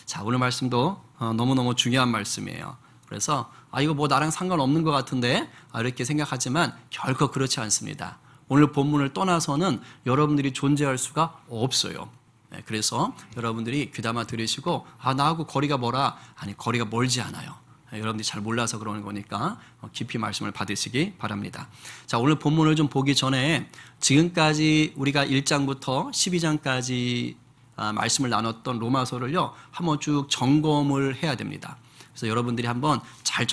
자, 오늘 말씀도 너무너무 중요한 말씀이에요. 그래서 이거 뭐 나랑 상관없는 것 같은데 이렇게 생각하지만 결코 그렇지 않습니다. 오늘 본문을 떠나서는 여러분들이 존재할 수가 없어요. 그래서 여러분들이 귀담아 들으시고 나하고 거리가 멀어. 아니, 거리가 멀지 않아요. 여러분들이 잘 몰라서 그러는 거니까 깊이 말씀을 받으시기 바랍니다. 자, 오늘 본문을 좀 보기 전에 지금까지 우리가 1장부터 12장까지 말씀을 나눴던 로마서를요 한번 쭉 점검을 해야 됩니다. 그래서 여러분들이 한번 잘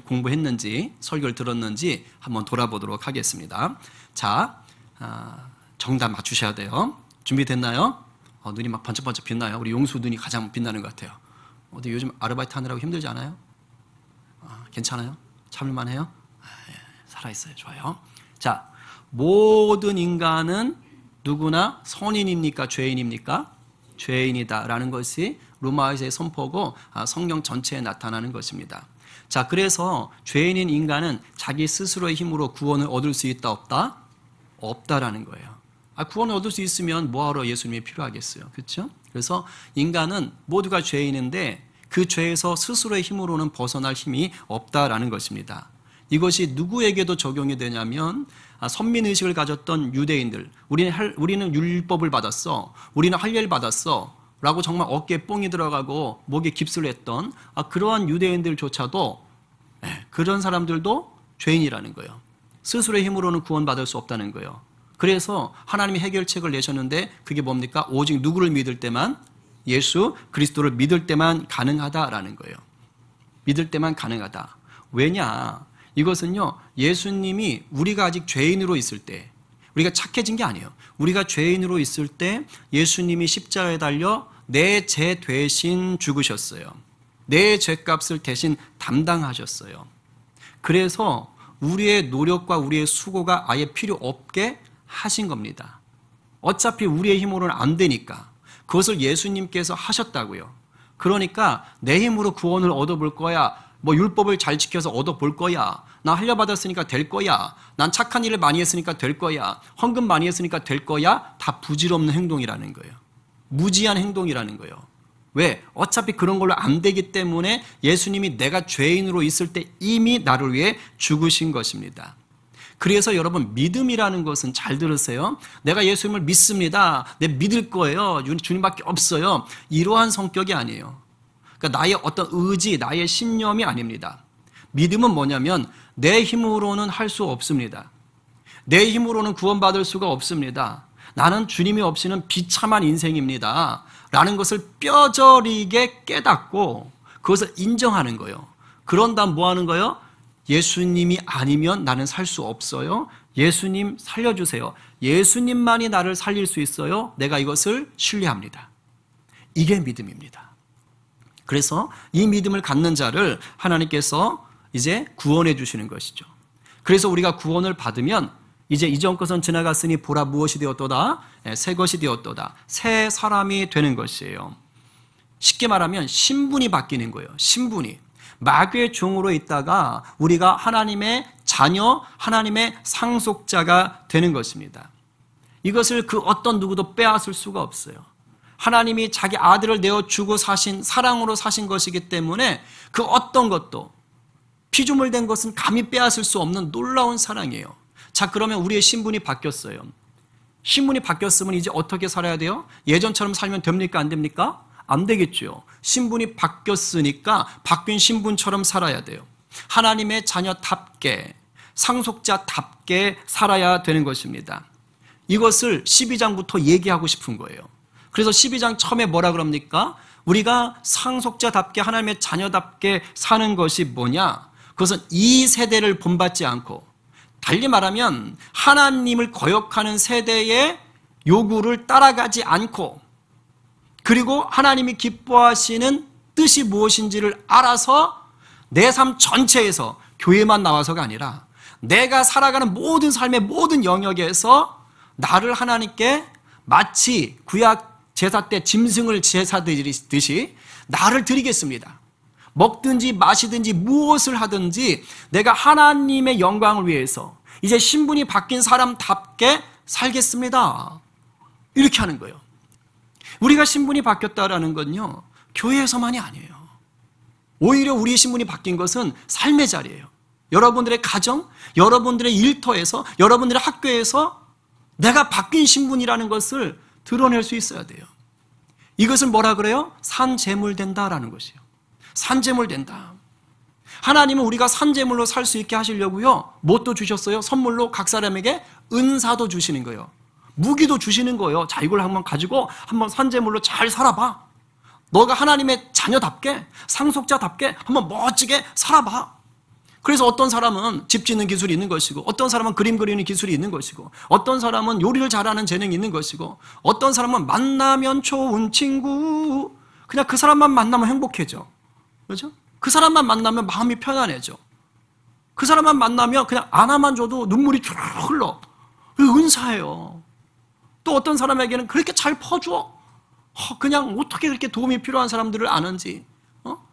공부했는지 설교를 들었는지 한번 돌아보도록 하겠습니다. 자, 정답 맞추셔야 돼요. 준비됐나요? 눈이 막 번쩍번쩍 빛나요. 우리 용수 눈이 가장 빛나는 것 같아요. 어디 요즘 아르바이트 하느라고 힘들지 않아요? 괜찮아요? 참을만 해요? 살아있어요. 좋아요. 자, 모든 인간은 누구나 선인입니까? 죄인입니까? 죄인이다라는 것이 로마서의 선포고 성경 전체에 나타나는 것입니다. 자, 그래서 죄인인 인간은 자기 스스로의 힘으로 구원을 얻을 수 있다 없다? 없다라는 거예요. 구원을 얻을 수 있으면 뭐하러 예수님이 필요하겠어요? 그렇죠? 그래서 인간은 모두가 죄인인데 그 죄에서 스스로의 힘으로는 벗어날 힘이 없다라는 것입니다. 이것이 누구에게도 적용이 되냐면 선민의식을 가졌던 유대인들, 우리는 율법을 받았어, 우리는 할례를 받았어 라고 정말 어깨에 뽕이 들어가고 목에 깁스를 했던 그러한 유대인들조차도 그런 사람들도 죄인이라는 거예요. 스스로의 힘으로는 구원받을 수 없다는 거예요. 그래서 하나님이 해결책을 내셨는데 그게 뭡니까? 오직 누구를 믿을 때만, 예수 그리스도를 믿을 때만 가능하다라는 거예요. 믿을 때만 가능하다. 왜냐? 이것은요, 예수님이 우리가 아직 죄인으로 있을 때, 우리가 착해진 게 아니에요. 우리가 죄인으로 있을 때 예수님이 십자가에 달려 내 죄 대신 죽으셨어요. 내 죄값을 대신 담당하셨어요. 그래서 우리의 노력과 우리의 수고가 아예 필요 없게 하신 겁니다. 어차피 우리의 힘으로는 안 되니까 그것을 예수님께서 하셨다고요. 그러니까 내 힘으로 구원을 얻어볼 거야, 뭐 율법을 잘 지켜서 얻어볼 거야, 나 할례 받았으니까 될 거야, 난 착한 일을 많이 했으니까 될 거야, 헌금 많이 했으니까 될 거야, 다 부질없는 행동이라는 거예요. 무지한 행동이라는 거예요. 왜? 어차피 그런 걸로 안 되기 때문에 예수님이 내가 죄인으로 있을 때 이미 나를 위해 죽으신 것입니다. 그래서 여러분, 믿음이라는 것은 잘 들으세요. 내가 예수님을 믿습니다. 내 믿을 거예요. 주님밖에 없어요. 이러한 성격이 아니에요. 그러니까 나의 어떤 의지, 나의 신념이 아닙니다. 믿음은 뭐냐면 내 힘으로는 할 수 없습니다. 내 힘으로는 구원받을 수가 없습니다. 나는 주님이 없이는 비참한 인생입니다. 라는 것을 뼈저리게 깨닫고 그것을 인정하는 거예요. 그런 다음 뭐 하는 거예요? 예수님이 아니면 나는 살 수 없어요. 예수님 살려주세요. 예수님만이 나를 살릴 수 있어요. 내가 이것을 신뢰합니다. 이게 믿음입니다. 그래서 이 믿음을 갖는 자를 하나님께서 이제 구원해 주시는 것이죠. 그래서 우리가 구원을 받으면 이제 이전 것은 지나갔으니 보라 무엇이 되었도다? 새 것이 되었도다. 새 사람이 되는 것이에요. 쉽게 말하면 신분이 바뀌는 거예요. 신분이. 마귀의 종으로 있다가 우리가 하나님의 자녀, 하나님의 상속자가 되는 것입니다. 이것을 그 어떤 누구도 빼앗을 수가 없어요. 하나님이 자기 아들을 내어주고 사신, 사랑으로 사신 것이기 때문에 그 어떤 것도 피조물 된 것은 감히 빼앗을 수 없는 놀라운 사랑이에요. 자, 그러면 우리의 신분이 바뀌었어요. 신분이 바뀌었으면 이제 어떻게 살아야 돼요? 예전처럼 살면 됩니까? 안 됩니까? 안 되겠죠. 신분이 바뀌었으니까 바뀐 신분처럼 살아야 돼요. 하나님의 자녀답게, 상속자답게 살아야 되는 것입니다. 이것을 12장부터 얘기하고 싶은 거예요. 그래서 12장 처음에 뭐라 그럽니까? 우리가 상속자답게, 하나님의 자녀답게 사는 것이 뭐냐? 그것은 이 세대를 본받지 않고, 달리 말하면 하나님을 거역하는 세대의 요구를 따라가지 않고, 그리고 하나님이 기뻐하시는 뜻이 무엇인지를 알아서 내 삶 전체에서, 교회만 나와서가 아니라 내가 살아가는 모든 삶의 모든 영역에서 나를 하나님께 마치 구약 제사 때 짐승을 제사 드리듯이 나를 드리겠습니다. 먹든지 마시든지 무엇을 하든지 내가 하나님의 영광을 위해서 이제 신분이 바뀐 사람답게 살겠습니다. 이렇게 하는 거예요. 우리가 신분이 바뀌었다라는 건요, 교회에서만이 아니에요. 오히려 우리의 신분이 바뀐 것은 삶의 자리예요. 여러분들의 가정, 여러분들의 일터에서, 여러분들의 학교에서 내가 바뀐 신분이라는 것을 드러낼 수 있어야 돼요. 이것을 뭐라 그래요? 산재물 된다라는 것이에요. 산재물 된다. 하나님은 우리가 산재물로 살 수 있게 하시려고요. 뭣도 주셨어요? 선물로 각 사람에게 은사도 주시는 거예요. 무기도 주시는 거예요. 자, 이걸 한번 가지고 한번 산재물로 잘 살아봐. 너가 하나님의 자녀답게, 상속자답게 한번 멋지게 살아봐. 그래서 어떤 사람은 집 짓는 기술이 있는 것이고, 어떤 사람은 그림 그리는 기술이 있는 것이고, 어떤 사람은 요리를 잘하는 재능이 있는 것이고, 어떤 사람은 만나면 좋은 친구, 그냥 그 사람만 만나면 행복해져. 그렇죠? 그 사람만 만나면 마음이 편안해져. 그 사람만 만나면 그냥 안아만 줘도 눈물이 쭉 흘러. 은사예요. 또 어떤 사람에게는 그렇게 잘 퍼줘. 그냥 어떻게 그렇게 도움이 필요한 사람들을 아는지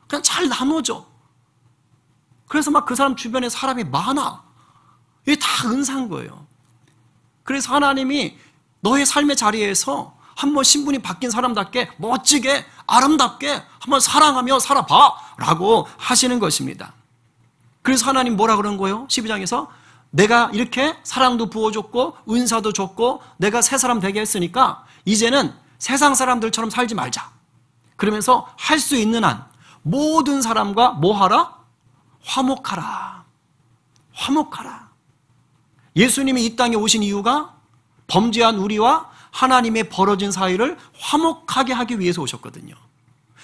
그냥 잘 나눠줘. 그래서 막 그 사람 주변에 사람이 많아. 이게 다 은사인 거예요. 그래서 하나님이 너의 삶의 자리에서 한번 신분이 바뀐 사람답게 멋지게 아름답게 한번 사랑하며 살아봐 라고 하시는 것입니다. 그래서 하나님 뭐라 그런 거예요? 12장에서 내가 이렇게 사랑도 부어줬고 은사도 줬고 내가 새 사람 되게 했으니까 이제는 세상 사람들처럼 살지 말자. 그러면서 할 수 있는 한 모든 사람과 뭐 하라? 화목하라. 화목하라. 예수님이 이 땅에 오신 이유가 범죄한 우리와 하나님의 벌어진 사이를 화목하게 하기 위해서 오셨거든요.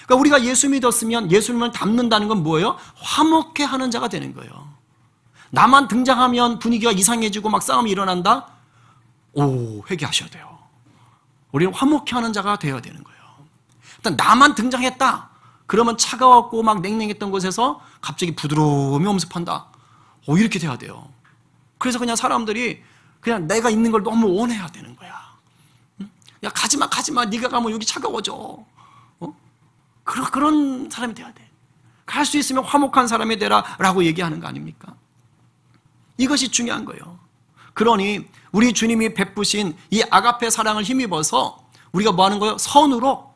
그러니까 우리가 예수 믿었으면 예수님을 닮는다는 건 뭐예요? 화목해 하는 자가 되는 거예요. 나만 등장하면 분위기가 이상해지고 막 싸움이 일어난다? 회개하셔야 돼요. 우리는 화목해 하는 자가 되어야 되는 거예요. 일단 나만 등장했다. 그러면 차가웠고 막 냉랭했던 곳에서 갑자기 부드러움이 엄습한다. 이렇게 돼야 돼요. 그래서 그냥 사람들이 그냥 내가 있는 걸 너무 원해야 되는 거야. 야, 가지마. 네가 가면 여기 차가워져. 그런 사람이 돼야 돼. 갈 수 있으면 화목한 사람이 되라 라고 얘기하는 거 아닙니까? 이것이 중요한 거예요. 그러니 우리 주님이 베푸신 이 아가페 사랑을 힘입어서 우리가 뭐 하는 거예요? 선으로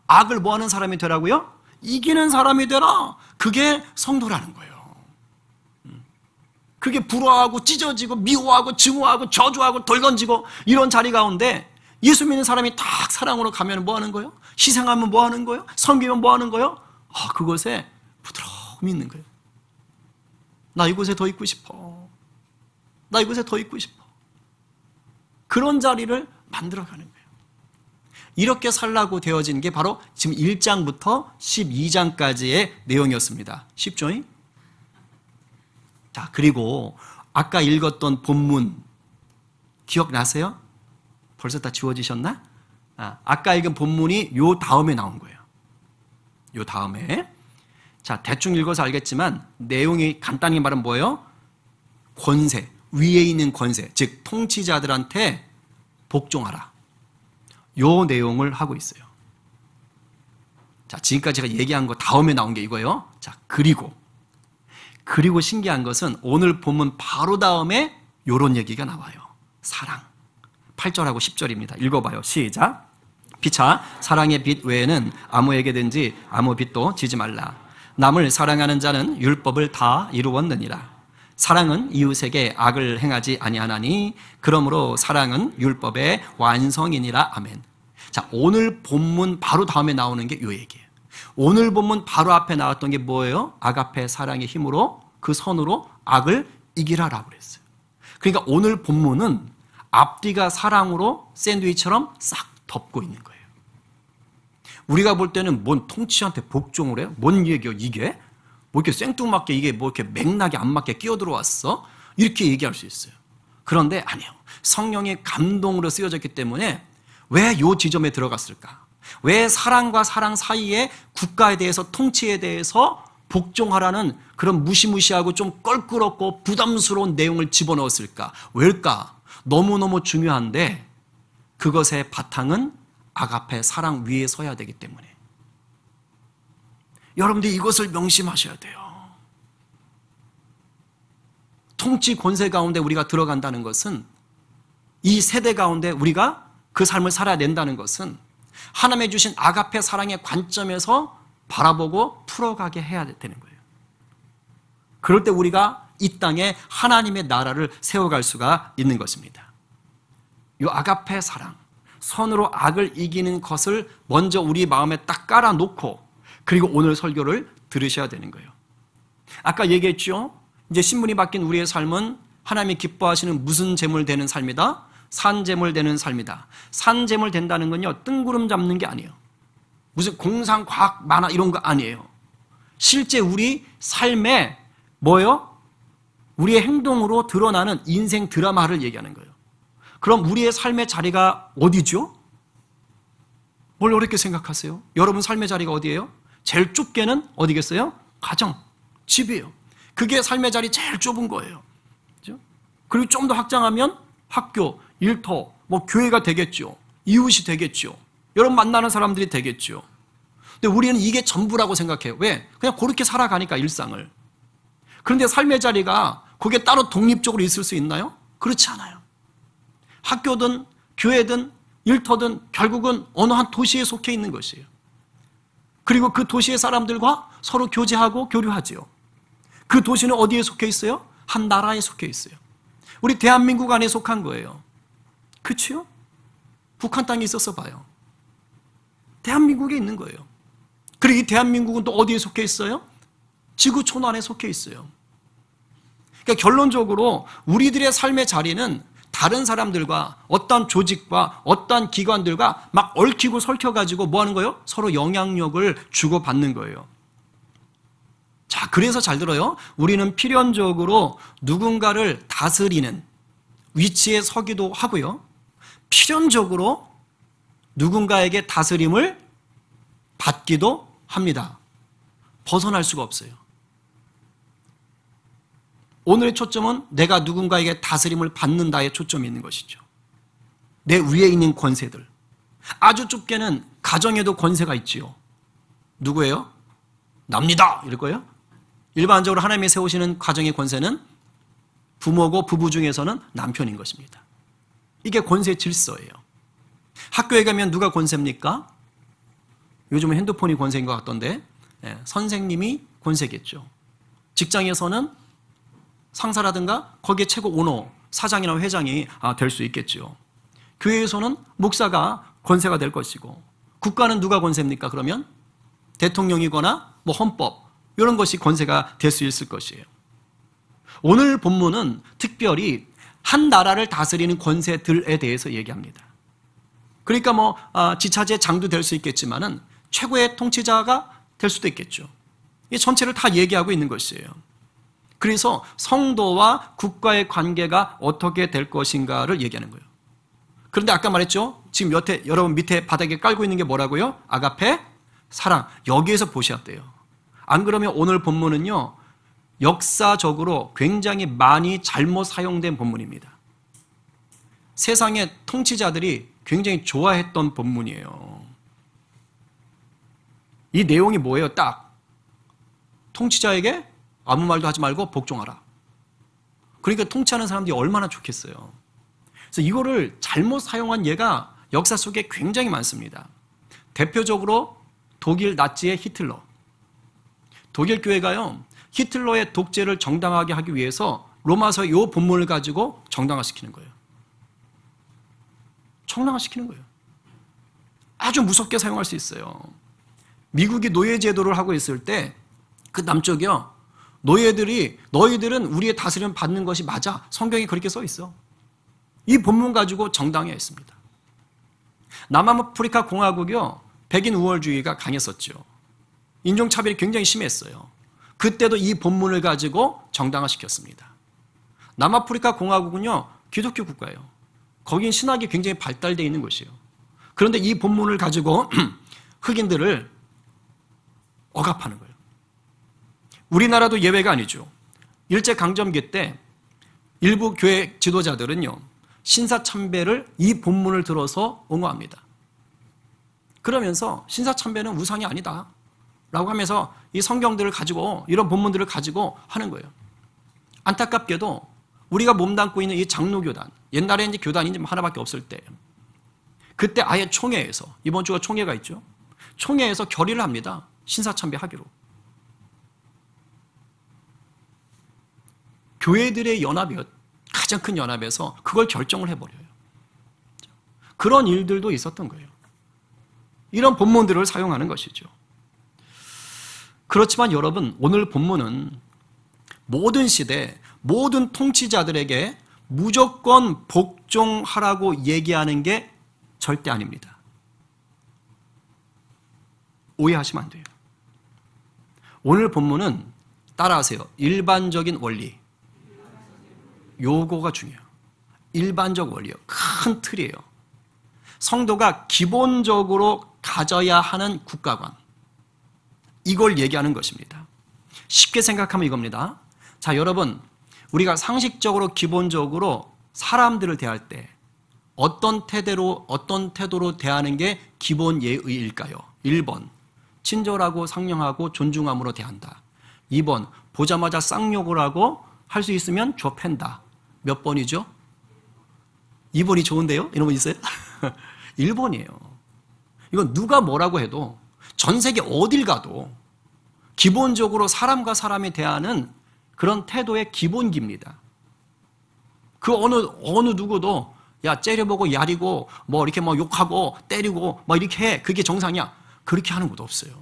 악을 뭐 하는 사람이 되라고요? 이기는 사람이 되라. 그게 성도라는 거예요. 그게 불화하고 찢어지고 미워하고 증오하고 저주하고 돌 던지고 이런 자리 가운데 예수 믿는 사람이 딱 사랑으로 가면 뭐 하는 거예요? 희생하면 뭐 하는 거예요? 섬기면 뭐 하는 거예요? 그것에 부드러움이 있는 거예요. 나 이곳에 더 있고 싶어. 나 이곳에 더 있고 싶어. 그런 자리를 만들어가는 거예요. 이렇게 살라고 되어진 게 바로 지금 1장부터 12장까지의 내용이었습니다. 쉽죠? 자, 그리고 아까 읽었던 본문 기억나세요? 벌써 다 지워지셨나? 아까 읽은 본문이 요 다음에 나온 거예요. 요 다음에. 자, 대충 읽어서 알겠지만 내용이 간단히 말하면 뭐예요? 권세, 위에 있는 권세, 즉 통치자들한테 복종하라. 요 내용을 하고 있어요. 자, 지금까지 제가 얘기한 거 다음에 나온 게 이거예요. 자, 그리고 신기한 것은 오늘 본문 바로 다음에 요런 얘기가 나와요. 사랑. 8절하고 10절입니다. 읽어봐요. 시작. 피차 사랑의 빛 외에는 아무에게든지 아무 빛도 지지 말라. 남을 사랑하는 자는 율법을 다 이루었느니라. 사랑은 이웃에게 악을 행하지 아니하나니 그러므로 사랑은 율법의 완성이니라. 아멘. 자, 오늘 본문 바로 다음에 나오는 게 요 얘기예요. 오늘 본문 바로 앞에 나왔던 게 뭐예요? 아가페 사랑의 힘으로 그 선으로 악을 이기라라고 그랬어요. 그러니까 오늘 본문은 앞뒤가 사랑으로 샌드위치처럼 싹 덮고 있는 거예요. 우리가 볼 때는 뭔 통치한테 복종을 해요? 뭔 얘기야 이게? 뭐 이렇게 생뚱맞게 이게 뭐 이렇게 맥락에 안 맞게 끼어들어왔어? 이렇게 얘기할 수 있어요. 그런데 아니요. 성령의 감동으로 쓰여졌기 때문에 왜 요 지점에 들어갔을까? 왜 사랑과 사랑 사이에 국가에 대해서 통치에 대해서 복종하라는 그런 무시무시하고 좀 껄끄럽고 부담스러운 내용을 집어넣었을까? 왜일까? 너무너무 중요한데 그것의 바탕은 아가페 사랑 위에 서야 되기 때문에 여러분들이 이것을 명심하셔야 돼요. 통치 권세 가운데 우리가 들어간다는 것은 이 세대 가운데 우리가 그 삶을 살아야 된다는 것은 하나님의 주신 아가페 사랑의 관점에서 바라보고 풀어가게 해야 되는 거예요. 그럴 때 우리가 이 땅에 하나님의 나라를 세워갈 수가 있는 것입니다. 이 아가페 사랑, 선으로 악을 이기는 것을 먼저 우리 마음에 딱 깔아놓고 그리고 오늘 설교를 들으셔야 되는 거예요. 아까 얘기했죠? 이제 신분이 바뀐 우리의 삶은 하나님이 기뻐하시는 무슨 재물 되는 삶이다? 산재물 되는 삶이다. 산재물 된다는 건요, 뜬구름 잡는 게 아니에요. 무슨 공상, 과학, 만화 이런 거 아니에요. 실제 우리 삶에 뭐예요? 우리의 행동으로 드러나는 인생 드라마를 얘기하는 거예요. 그럼 우리의 삶의 자리가 어디죠? 뭘 어렵게 생각하세요? 여러분 삶의 자리가 어디예요? 제일 좁게는 어디겠어요? 가정, 집이에요. 그게 삶의 자리 제일 좁은 거예요. 그렇죠? 그리고 좀 더 확장하면 학교, 일터, 뭐 교회가 되겠죠. 이웃이 되겠죠. 여러분 만나는 사람들이 되겠죠. 근데 우리는 이게 전부라고 생각해요. 왜? 그냥 그렇게 살아가니까 일상을. 그런데 삶의 자리가 그게 따로 독립적으로 있을 수 있나요? 그렇지 않아요. 학교든 교회든 일터든 결국은 어느 한 도시에 속해 있는 것이에요. 그리고 그 도시의 사람들과 서로 교제하고 교류하지요. 그 도시는 어디에 속해 있어요? 한 나라에 속해 있어요. 우리 대한민국 안에 속한 거예요. 그렇죠? 북한 땅에 있어서 봐요. 대한민국에 있는 거예요. 그리고 이 대한민국은 또 어디에 속해 있어요? 지구촌 안에 속해 있어요. 그러니까 결론적으로 우리들의 삶의 자리는 다른 사람들과 어떤 조직과 어떤 기관들과 막 얽히고 설켜가지고 뭐 하는 거예요? 서로 영향력을 주고받는 거예요. 자, 그래서 잘 들어요. 우리는 필연적으로 누군가를 다스리는 위치에 서기도 하고요. 필연적으로 누군가에게 다스림을 받기도 합니다. 벗어날 수가 없어요. 오늘의 초점은 내가 누군가에게 다스림을 받는다에 초점이 있는 것이죠. 내 위에 있는 권세들. 아주 좁게는 가정에도 권세가 있지요. 누구예요? 납니다. 이럴 거예요. 일반적으로 하나님이 세우시는 가정의 권세는 부모고 부부 중에서는 남편인 것입니다. 이게 권세 질서예요. 학교에 가면 누가 권세입니까? 요즘은 핸드폰이 권세인 것 같던데 선생님이 권세겠죠. 직장에서는 상사라든가 거기에 최고 오너, 사장이나 회장이 될 수 있겠죠. 교회에서는 목사가 권세가 될 것이고 국가는 누가 권세입니까? 그러면 대통령이거나 뭐 헌법 이런 것이 권세가 될 수 있을 것이에요. 오늘 본문은 특별히 한 나라를 다스리는 권세들에 대해서 얘기합니다. 그러니까 뭐 지차제 장도 될 수 있겠지만은 최고의 통치자가 될 수도 있겠죠. 이 전체를 다 얘기하고 있는 것이에요. 그래서 성도와 국가의 관계가 어떻게 될 것인가를 얘기하는 거예요. 그런데 아까 말했죠? 지금 여러분 밑에 바닥에 깔고 있는 게 뭐라고요? 아가페, 사랑. 여기에서 보셔야 돼요. 안 그러면 오늘 본문은요, 역사적으로 굉장히 많이 잘못 사용된 본문입니다. 세상의 통치자들이 굉장히 좋아했던 본문이에요. 이 내용이 뭐예요? 딱 통치자에게 아무 말도 하지 말고 복종하라. 그러니까 통치하는 사람들이 얼마나 좋겠어요. 그래서 이거를 잘못 사용한 예가 역사 속에 굉장히 많습니다. 대표적으로 독일 나치의 히틀러. 독일 교회가요, 히틀러의 독재를 정당하게 하기 위해서 로마서 이 본문을 가지고 정당화시키는 거예요. 정당화시키는 거예요. 아주 무섭게 사용할 수 있어요. 미국이 노예제도를 하고 있을 때 그 남쪽이요, 너희들은 우리의 다스림 받는 것이 맞아. 성경에 그렇게 써 있어. 이 본문 가지고 정당화 했습니다. 남아프리카 공화국이요, 백인 우월주의가 강했었죠. 인종차별이 굉장히 심했어요. 그때도 이 본문을 가지고 정당화시켰습니다. 남아프리카 공화국은요, 기독교 국가예요. 거긴 신학이 굉장히 발달되어 있는 곳이에요. 그런데 이 본문을 가지고 흑인들을 억압하는 거예요. 우리나라도 예외가 아니죠. 일제강점기 때 일부 교회 지도자들은요, 신사참배를 이 본문을 들어서 옹호합니다. 그러면서 신사참배는 우상이 아니다 라고 하면서 이 성경들을 가지고, 이런 본문들을 가지고 하는 거예요. 안타깝게도 우리가 몸담고 있는 이 장로교단, 옛날에 이제 교단이 하나밖에 없을 때, 그때 아예 총회에서, 이번 주가 총회가 있죠. 총회에서 결의를 합니다. 신사참배하기로. 교회들의 연합이요. 가장 큰 연합에서 그걸 결정을 해버려요. 그런 일들도 있었던 거예요. 이런 본문들을 사용하는 것이죠. 그렇지만 여러분, 오늘 본문은 모든 시대, 모든 통치자들에게 무조건 복종하라고 얘기하는 게 절대 아닙니다. 오해하시면 안 돼요. 오늘 본문은 따라하세요. 일반적인 원리. 요거가 중요해요. 일반적 원리요. 큰 틀이에요. 성도가 기본적으로 가져야 하는 국가관. 이걸 얘기하는 것입니다. 쉽게 생각하면 이겁니다. 자, 여러분, 우리가 상식적으로 기본적으로 사람들을 대할 때 어떤 태도로 대하는 게 기본 예의일까요? 1번, 친절하고 상냥하고 존중함으로 대한다. 2번, 보자마자 쌍욕을 하고 할 수 있으면 좁힌다. 몇 번이죠? 2번이 좋은데요? 이런 분 있어요? 1번이에요. 이건 누가 뭐라고 해도 전 세계 어딜 가도 기본적으로 사람과 사람이 대하는 그런 태도의 기본기입니다. 그 어느 누구도 야 째려보고 야리고 뭐 이렇게 뭐 욕하고 때리고 뭐 이렇게 해. 그게 정상이야. 그렇게 하는 것도 없어요.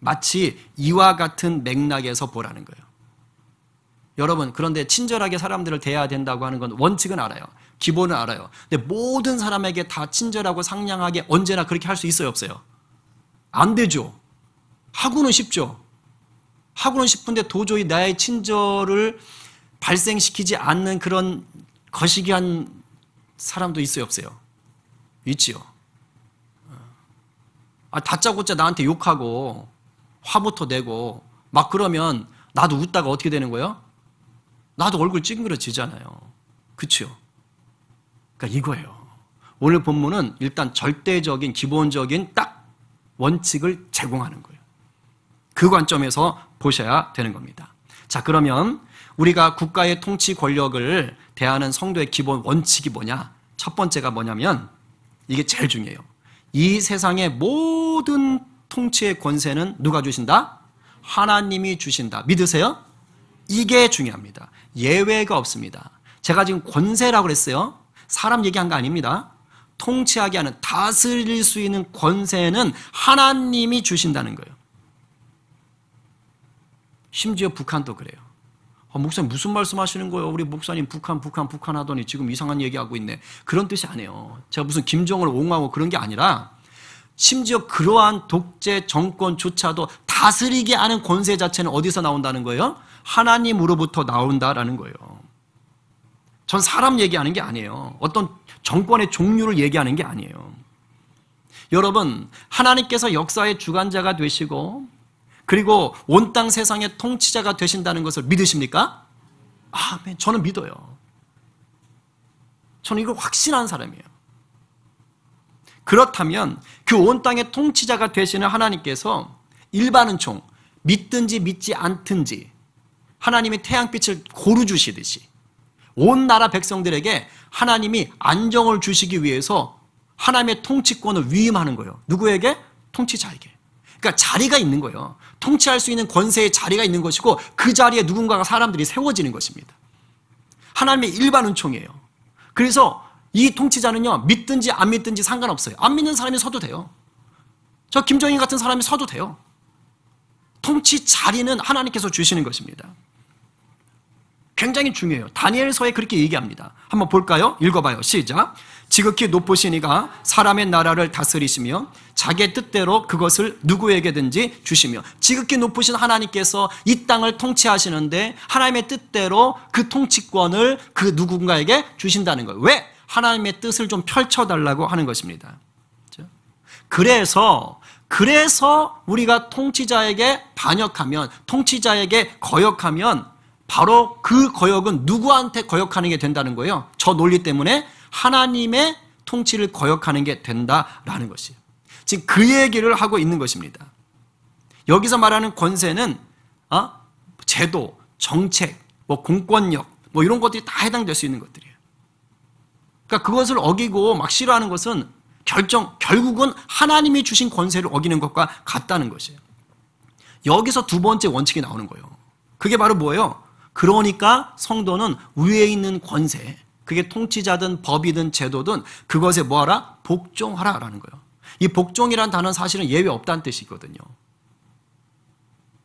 마치 이와 같은 맥락에서 보라는 거예요. 여러분, 그런데 친절하게 사람들을 대해야 된다고 하는 건 원칙은 알아요. 기본은 알아요. 근데 모든 사람에게 다 친절하고 상냥하게 언제나 그렇게 할 수 있어요, 없어요? 안 되죠. 하고는 싶죠. 하고는 싶은데 도저히 나의 친절을 발생시키지 않는 그런 거시기한 사람도 있어요, 없어요? 있지요. 다짜고짜 나한테 욕하고 화부터 내고 막 그러면 나도 웃다가 어떻게 되는 거예요? 나도 얼굴 찡그러지잖아요. 그렇죠? 그러니까 이거예요. 오늘 본문은 일단 절대적인 기본적인 딱 원칙을 제공하는 거예요. 그 관점에서 보셔야 되는 겁니다. 자, 그러면 우리가 국가의 통치 권력을 대하는 성도의 기본 원칙이 뭐냐? 첫 번째가 뭐냐면 이게 제일 중요해요. 이 세상의 모든 통치의 권세는 누가 주신다? 하나님이 주신다. 믿으세요? 이게 중요합니다. 예외가 없습니다. 제가 지금 권세라고 그랬어요. 사람 얘기한 거 아닙니다. 통치하게 하는, 다스릴 수 있는 권세는 하나님이 주신다는 거예요. 심지어 북한도 그래요. 목사님 무슨 말씀하시는 거예요? 우리 목사님 북한 하더니 지금 이상한 얘기하고 있네. 그런 뜻이 아니에요. 제가 무슨 김정을 옹호하고 그런 게 아니라 심지어 그러한 독재 정권조차도 다스리게 하는 권세 자체는 어디서 나온다는 거예요? 하나님으로부터 나온다라는 거예요. 전 사람 얘기하는 게 아니에요. 어떤 정권의 종류를 얘기하는 게 아니에요. 여러분, 하나님께서 역사의 주관자가 되시고 그리고 온 땅 세상의 통치자가 되신다는 것을 믿으십니까? 아멘. 저는 믿어요. 저는 이걸 확신한 사람이에요. 그렇다면 그 온 땅의 통치자가 되시는 하나님께서 일반은총, 믿든지 믿지 않든지 하나님이 태양빛을 고루 주시듯이 온 나라 백성들에게 하나님이 안정을 주시기 위해서 하나님의 통치권을 위임하는 거예요. 누구에게? 통치자에게. 그러니까 자리가 있는 거예요. 통치할 수 있는 권세의 자리가 있는 것이고 그 자리에 누군가가 사람들이 세워지는 것입니다. 하나님의 일반은총이에요. 그래서 이 통치자는요, 믿든지 안 믿든지 상관없어요. 안 믿는 사람이 서도 돼요. 저 김정인 같은 사람이 서도 돼요. 통치 자리는 하나님께서 주시는 것입니다. 굉장히 중요해요. 다니엘서에 그렇게 얘기합니다. 한번 볼까요? 읽어봐요. 시작. 지극히 높으신 이가 사람의 나라를 다스리시며 자기의 뜻대로 그것을 누구에게든지 주시며, 지극히 높으신 하나님께서 이 땅을 통치하시는데 하나님의 뜻대로 그 통치권을 그 누군가에게 주신다는 거예요. 왜? 하나님의 뜻을 좀 펼쳐달라고 하는 것입니다. 그래서 우리가 통치자에게 반역하면, 통치자에게 거역하면 바로 그 거역은 누구한테 거역하는 게 된다는 거예요? 저 논리 때문에 하나님의 통치를 거역하는 게 된다라는 것이에요. 지금 그 얘기를 하고 있는 것입니다. 여기서 말하는 권세는 제도, 정책, 공권력 이런 것들이 다 해당될 수 있는 것들이에요. 그러니까 그것을 어기고 막 싫어하는 것은 결국은 하나님이 주신 권세를 어기는 것과 같다는 것이에요. 여기서 두 번째 원칙이 나오는 거예요. 그게 바로 뭐예요? 그러니까 성도는 위에 있는 권세, 그게 통치자든 법이든 제도든 그것에 뭐하라? 복종하라라는 거예요. 이 복종이란 단어는 사실은 예외 없다는 뜻이거든요.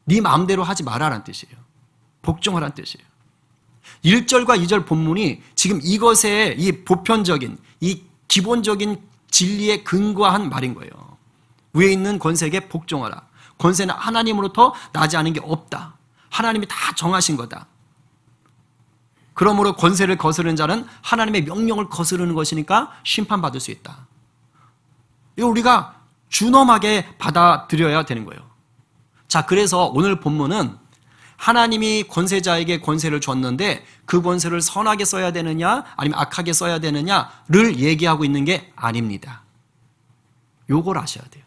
네 마음대로 하지 마라라는 뜻이에요. 복종하라는 뜻이에요. 1절과 2절 본문이 지금 이것의 이 보편적인, 이 기본적인 진리에 근거한 말인 거예요. 위에 있는 권세에게 복종하라. 권세는 하나님으로부터 나지 않은 게 없다. 하나님이 다 정하신 거다. 그러므로 권세를 거스르는 자는 하나님의 명령을 거스르는 것이니까 심판받을 수 있다. 이거 우리가 준엄하게 받아들여야 되는 거예요. 자, 그래서 오늘 본문은 하나님이 권세자에게 권세를 줬는데 그 권세를 선하게 써야 되느냐 아니면 악하게 써야 되느냐를 얘기하고 있는 게 아닙니다. 요걸 아셔야 돼요.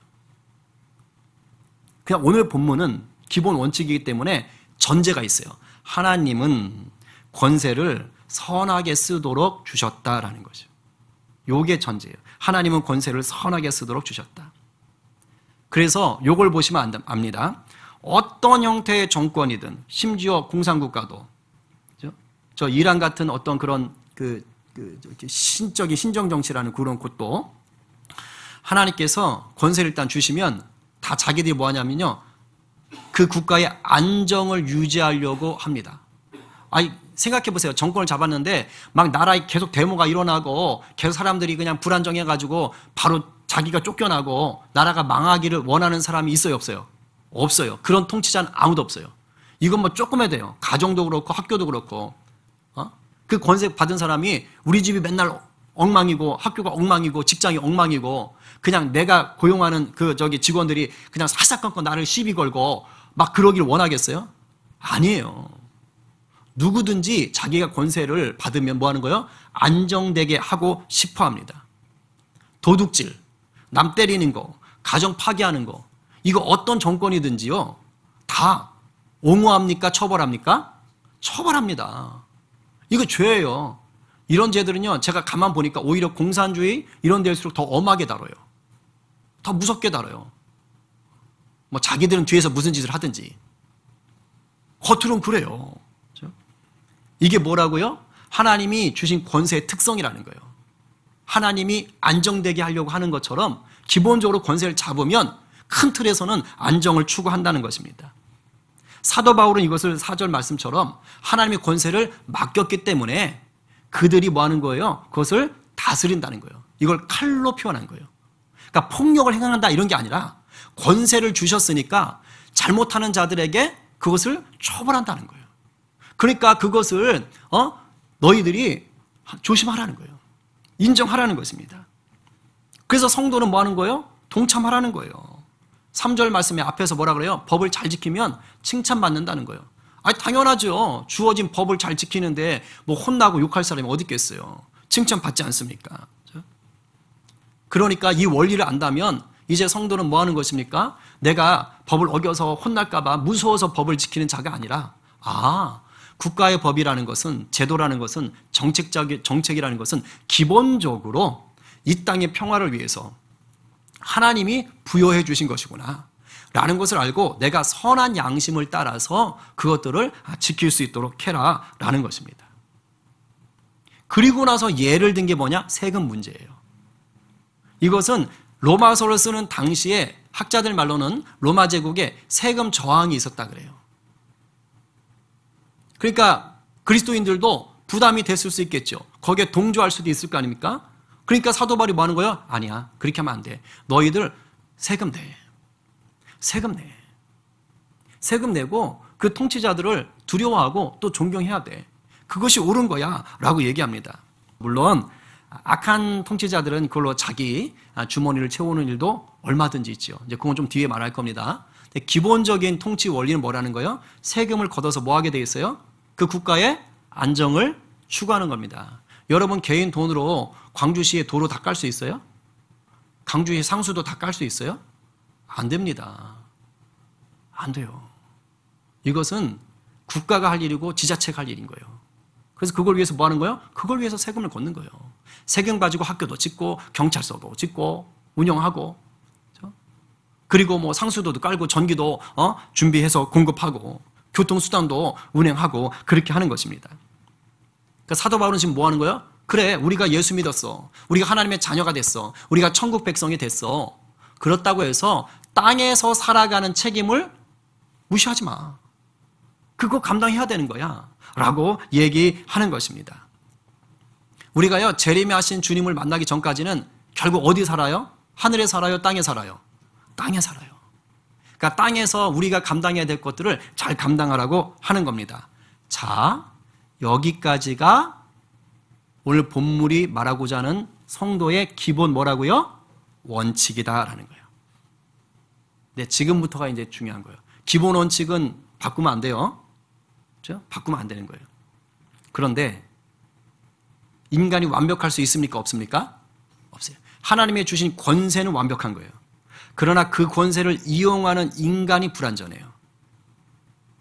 그냥 오늘 본문은 기본 원칙이기 때문에 전제가 있어요. 하나님은 권세를 선하게 쓰도록 주셨다라는 거죠. 요게 전제예요. 하나님은 권세를 선하게 쓰도록 주셨다. 그래서 요걸 보시면 압니다. 어떤 형태의 정권이든 심지어 공산국가도 저 이란 같은 어떤 그런 신적인 신정정치라는 그런 곳도 하나님께서 권세를 일단 주시면 다 자기들이 뭐 하냐면요. 그 국가의 안정을 유지하려고 합니다. 아니, 생각해 보세요. 정권을 잡았는데 막 나라에 계속 데모가 일어나고 계속 사람들이 그냥 불안정해가지고 바로 자기가 쫓겨나고 나라가 망하기를 원하는 사람이 있어요, 없어요? 없어요. 그런 통치자는 아무도 없어요. 이건 뭐 조금 해야 돼요. 가정도 그렇고 학교도 그렇고. 그 권세 받은 사람이 우리 집이 맨날 엉망이고 학교가 엉망이고 직장이 엉망이고 그냥 내가 고용하는 직원들이 그냥 사사건건 나를 시비 걸고 막 그러길 원하겠어요? 아니에요. 누구든지 자기가 권세를 받으면 뭐 하는 거예요? 안정되게 하고 싶어 합니다. 도둑질, 남 때리는 거, 가정 파괴하는 거, 이거 어떤 정권이든지요, 다 옹호합니까? 처벌합니까? 처벌합니다. 이거 죄예요. 이런 죄들은요, 제가 가만 보니까 오히려 공산주의 이런 데일수록 더 엄하게 다뤄요. 더 무섭게 다뤄요. 뭐 자기들은 뒤에서 무슨 짓을 하든지. 겉으로는 그래요. 이게 뭐라고요? 하나님이 주신 권세의 특성이라는 거예요. 하나님이 안정되게 하려고 하는 것처럼 기본적으로 권세를 잡으면 큰 틀에서는 안정을 추구한다는 것입니다. 사도 바울은 이것을 4절 말씀처럼 하나님의 권세를 맡겼기 때문에 그들이 뭐 하는 거예요? 그것을 다스린다는 거예요. 이걸 칼로 표현한 거예요. 그러니까 폭력을 행한다 이런 게 아니라 권세를 주셨으니까 잘못하는 자들에게 그것을 처벌한다는 거예요. 그러니까 그것을 너희들이 조심하라는 거예요. 인정하라는 것입니다. 그래서 성도는 뭐 하는 거예요? 동참하라는 거예요. 3절 말씀에 앞에서 뭐라 그래요? 법을 잘 지키면 칭찬받는다는 거예요. 아니 당연하죠. 주어진 법을 잘 지키는데 뭐 혼나고 욕할 사람이 어디 있겠어요. 칭찬받지 않습니까? 그러니까 이 원리를 안다면 이제 성도는 뭐 하는 것입니까? 내가 법을 어겨서 혼날까 봐 무서워서 법을 지키는 자가 아니라 국가의 법이라는 것은, 제도라는 것은, 정책이라는 것은 기본적으로 이 땅의 평화를 위해서 하나님이 부여해 주신 것이구나 라는 것을 알고 내가 선한 양심을 따라서 그것들을 지킬 수 있도록 해라 라는 것입니다. 그리고 나서 예를 든 게 뭐냐? 세금 문제예요. 이것은 로마서를 쓰는 당시에 학자들 말로는 로마 제국에 세금 저항이 있었다 그래요. 그러니까 그리스도인들도 부담이 됐을 수 있겠죠. 거기에 동조할 수도 있을 거 아닙니까? 그러니까 사도 바울이 뭐 하는 거예요? 아니야, 그렇게 하면 안 돼. 너희들 세금 내. 세금 내. 세금 내고 그 통치자들을 두려워하고 또 존경해야 돼. 그것이 옳은 거야 라고 얘기합니다. 물론 악한 통치자들은 그걸로 자기 주머니를 채우는 일도 얼마든지 있죠. 이제 그건 좀 뒤에 말할 겁니다. 근데 기본적인 통치 원리는 뭐라는 거예요? 세금을 걷어서 뭐 하게 돼 있어요? 그 국가의 안정을 추구하는 겁니다. 여러분 개인 돈으로 광주시의 도로 다 깔 수 있어요? 광주시 상수도 다 깔 수 있어요? 안 됩니다. 안 돼요. 이것은 국가가 할 일이고 지자체가 할 일인 거예요. 그래서 그걸 위해서 뭐 하는 거예요? 그걸 위해서 세금을 걷는 거예요. 세금 가지고 학교도 짓고 경찰서도 짓고 운영하고, 그렇죠? 그리고 뭐 상수도도 깔고 전기도 준비해서 공급하고 교통수단도 운행하고 그렇게 하는 것입니다. 그러니까 사도 바울은 지금 뭐 하는 거예요? 그래, 우리가 예수 믿었어. 우리가 하나님의 자녀가 됐어. 우리가 천국 백성이 됐어. 그렇다고 해서 땅에서 살아가는 책임을 무시하지 마. 그거 감당해야 되는 거야. 라고 얘기하는 것입니다. 우리가요, 재림하신 주님을 만나기 전까지는 결국 어디 살아요? 하늘에 살아요? 땅에 살아요? 땅에 살아요. 그러니까 땅에서 우리가 감당해야 될 것들을 잘 감당하라고 하는 겁니다. 자, 여기까지가 오늘 본문이 말하고자 하는 성도의 기본 뭐라고요? 원칙이다라는 거예요. 네, 지금부터가 이제 중요한 거예요. 기본 원칙은 바꾸면 안 돼요. 그렇죠? 바꾸면 안 되는 거예요. 그런데 인간이 완벽할 수 있습니까? 없습니까? 없어요. 하나님의 주신 권세는 완벽한 거예요. 그러나 그 권세를 이용하는 인간이 불완전해요.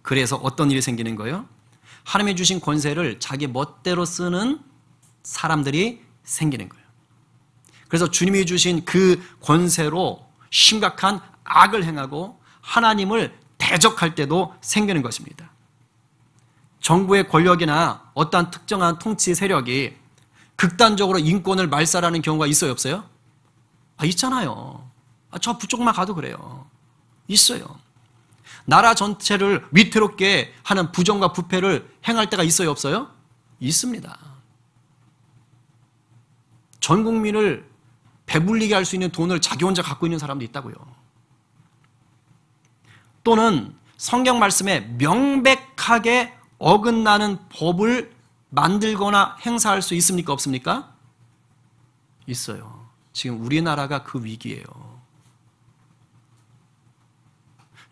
그래서 어떤 일이 생기는 거예요? 하나님의 주신 권세를 자기 멋대로 쓰는 사람들이 생기는 거예요. 그래서 주님이 주신 그 권세로 심각한 악을 행하고 하나님을 대적할 때도 생기는 것입니다. 정부의 권력이나 어떠한 특정한 통치 세력이 극단적으로 인권을 말살하는 경우가 있어요, 없어요? 있잖아요. 저 북쪽만 가도 그래요. 있어요. 나라 전체를 위태롭게 하는 부정과 부패를 행할 때가 있어요, 없어요? 있습니다. 전 국민을 배불리게 할 수 있는 돈을 자기 혼자 갖고 있는 사람도 있다고요. 또는 성경 말씀에 명백하게 어긋나는 법을 만들거나 행사할 수 있습니까? 없습니까? 있어요. 지금 우리나라가 그 위기예요.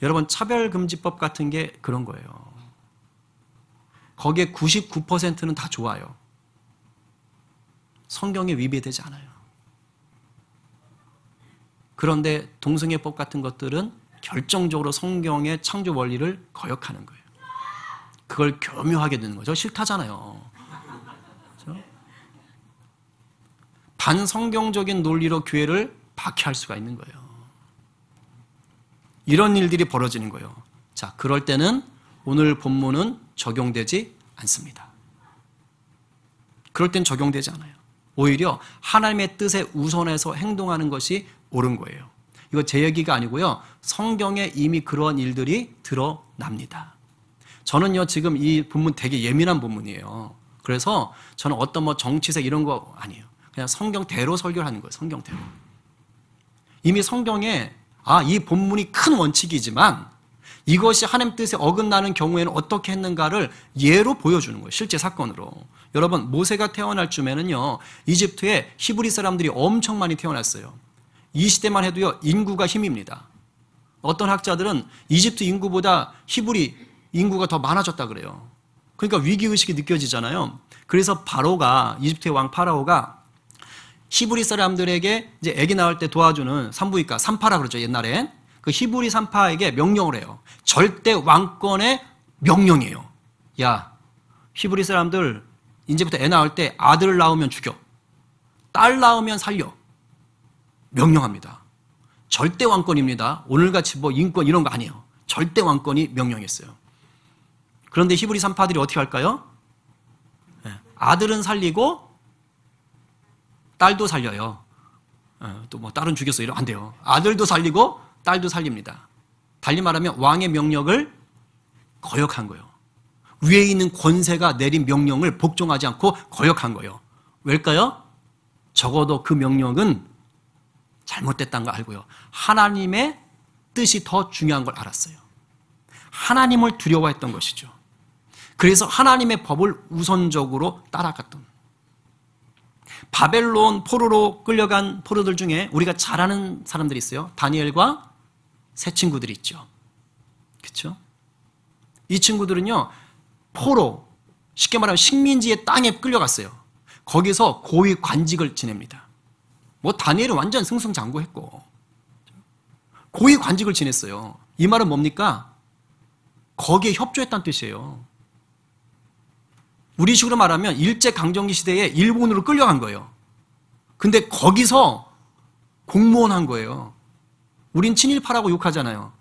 여러분, 차별금지법 같은 게 그런 거예요. 거기에 99%는 다 좋아요. 성경에 위배되지 않아요. 그런데 동성애법 같은 것들은 결정적으로 성경의 창조 원리를 거역하는 거예요. 그걸 교묘하게 되는 거죠. 싫다잖아요. 그렇죠? 반성경적인 논리로 교회를 박해할 수가 있는 거예요. 이런 일들이 벌어지는 거예요. 자, 그럴 때는 오늘 본문은 적용되지 않습니다. 그럴 땐 적용되지 않아요. 오히려 하나님의 뜻에 우선해서 행동하는 것이 옳은 거예요. 이거 제 얘기가 아니고요. 성경에 이미 그런 일들이 드러납니다. 저는요, 지금 이 본문 되게 예민한 본문이에요. 그래서 저는 어떤 뭐 정치색 이런 거 아니에요. 그냥 성경대로 설교를 하는 거예요. 성경대로. 이미 성경에 이 본문이 큰 원칙이지만 이것이 하나님 뜻에 어긋나는 경우에는 어떻게 했는가를 예로 보여주는 거예요. 실제 사건으로. 여러분, 모세가 태어날 쯤에는요, 이집트에 히브리 사람들이 엄청 많이 태어났어요. 이 시대만 해도요, 인구가 힘입니다. 어떤 학자들은 이집트 인구보다 히브리 인구가 더 많아졌다 그래요. 그러니까 위기의식이 느껴지잖아요. 그래서 바로가, 이집트의 왕 파라오가 히브리 사람들에게 이제 아기 낳을 때 도와주는 산부인과, 산파라 그러죠, 옛날엔. 그 히브리 산파에게 명령을 해요. 절대 왕권의 명령이에요. 야, 히브리 사람들 이제부터 애 낳을 때 아들 낳으면 죽여. 딸 낳으면 살려. 명령합니다. 절대 왕권입니다. 오늘같이 뭐 인권 이런 거 아니에요. 절대 왕권이 명령했어요. 그런데 히브리 산파들이 어떻게 할까요? 아들은 살리고 딸도 살려요. 또 뭐 딸은 죽였어 이러면 안 돼요. 아들도 살리고 딸도 살립니다. 달리 말하면 왕의 명령을 거역한 거예요. 위에 있는 권세가 내린 명령을 복종하지 않고 거역한 거예요. 왜일까요? 적어도 그 명령은 잘못됐다는 걸 알고요. 하나님의 뜻이 더 중요한 걸 알았어요. 하나님을 두려워했던 것이죠. 그래서 하나님의 법을 우선적으로 따라갔던. 바벨론 포로로 끌려간 포로들 중에 우리가 잘 아는 사람들이 있어요. 다니엘과 세 친구들이 있죠. 그렇죠? 이 친구들은요, 포로, 쉽게 말하면 식민지의 땅에 끌려갔어요. 거기서 고위 관직을 지냅니다. 뭐 다니엘은 완전 승승장구했고 고위 관직을 지냈어요. 이 말은 뭡니까? 거기에 협조했다는 뜻이에요. 우리식으로 말하면 일제강점기 시대에 일본으로 끌려간 거예요. 근데 거기서 공무원 한 거예요. 우린 친일파라고 욕하잖아요.